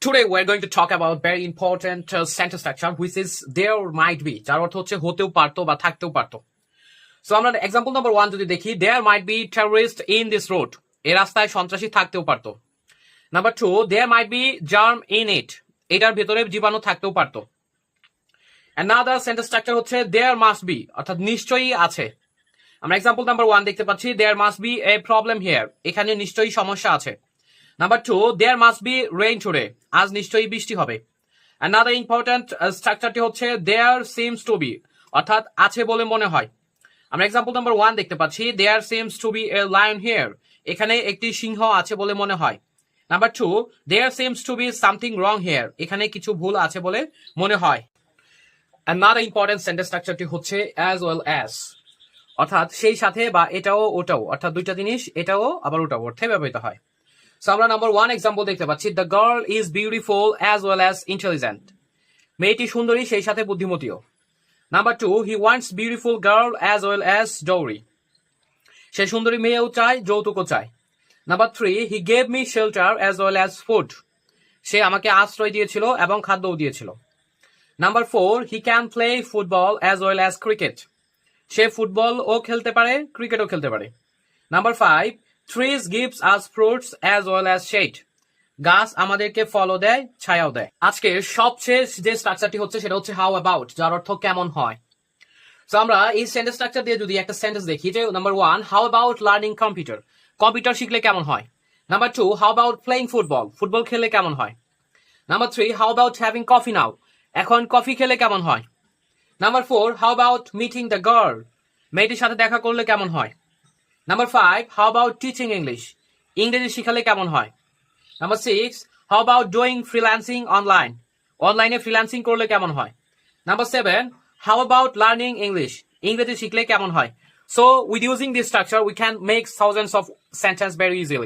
Today we're going to talk about very important sentence structure which is there might be যার অর্থ হচ্ছে হতেও পারতো বা থাকতেও পারতো। সো আমরা এক্সাম্পল নাম্বার 1 যদি দেখি there might be terrorist in this road, এই রাস্তায় সন্ত্রাসী থাকতেও পারতো। Number 2 there might be germ in it, এটার ভেতরে জীবাণু থাকতেও পারতো। another sentence structure হচ্ছে there must be, অর্থাৎ নিশ্চয়ই আছে। আমরা এক্সাম্পল নাম্বার 1 দেখতে পাচ্ছি there must be a problem here, এখানে নিশ্চয়ই সমস্যা আছে। Number 2, there must be rain today, আজ নিশ্চয়ই বৃষ্টি হবে। Another important structure হচ্ছে there seems to be, অর্থাৎ আছে বলে মনে হয়। আমরা এক্সাম্পল নাম্বার 1 দেখতে পাচ্ছি there seems to be a lion here, এখানে একটি সিংহ আছে বলে মনে হয়। Number 2, there seems to be something wrong here, এখানে কিছু ভুল আছে বলে মনে হয়। Another important sentence structure হচ্ছে as well as, অর্থাৎ সেই সাথে বা এটাও ওটাও, অর্থাৎ দুইটা জিনিস এটাও আবার ওটাও অর্থে ব্যবহৃত হয়। So আমরা নাম্বার 1 এক্সাম্পল দেখতে পাচ্ছি the girl is beautiful as well as intelligent, মেয়েটি সুন্দরী সেই সাথে বুদ্ধিমতীও। Number 2, he wants beautiful girl as well as dowry, সে সুন্দরী মেয়েও চায় যৌতুকও চায়। Number 3, he gave me shelter as well as food, সে আমাকে আশ্রয় দিয়েছিল এবং খাদ্যও দিয়েছিল। Number 4, he can play football as well as cricket, সে ফুটবলও খেলতে পারে ক্রিকেটও খেলতে পারে। Number 5, trees gives us fruits as well as shade, গাছ আমাদেরকে ফলও দেয় ছায়াও দেয়। আজকে সবচেয়ে যে স্ট্রাকচারটি হচ্ছে সেটা হচ্ছে হাউ অ্যাবাউট, যার অর্থ কেমন হয়। সো আমরা এই সেন্টেন্স স্ট্রাকচার দিয়ে যদি একটা সেন্টেন্স দেখি যে number 1, how about learning computer, computer শিখলে কেমন হয়। Number 2, how about playing football, football খেললে কেমন হয়। Number 3, how about having coffee now, এখন কফি খেলে কেমন হয়। Number 4, how about meeting the girl, মেয়েটির সাথে দেখা করলে কেমন হয়। Number 5, how about teaching English, ইংরেজি শিখালে কেমন হয়। Number 6, how about doing freelancing online, অনলাইনে ফ্রিল্যান্সিং করলে কেমন হয়। Number 7, how about learning English, ইংরেজি শিখলে কেমন হয়। So with using this structure we can make thousands of sentences very easily.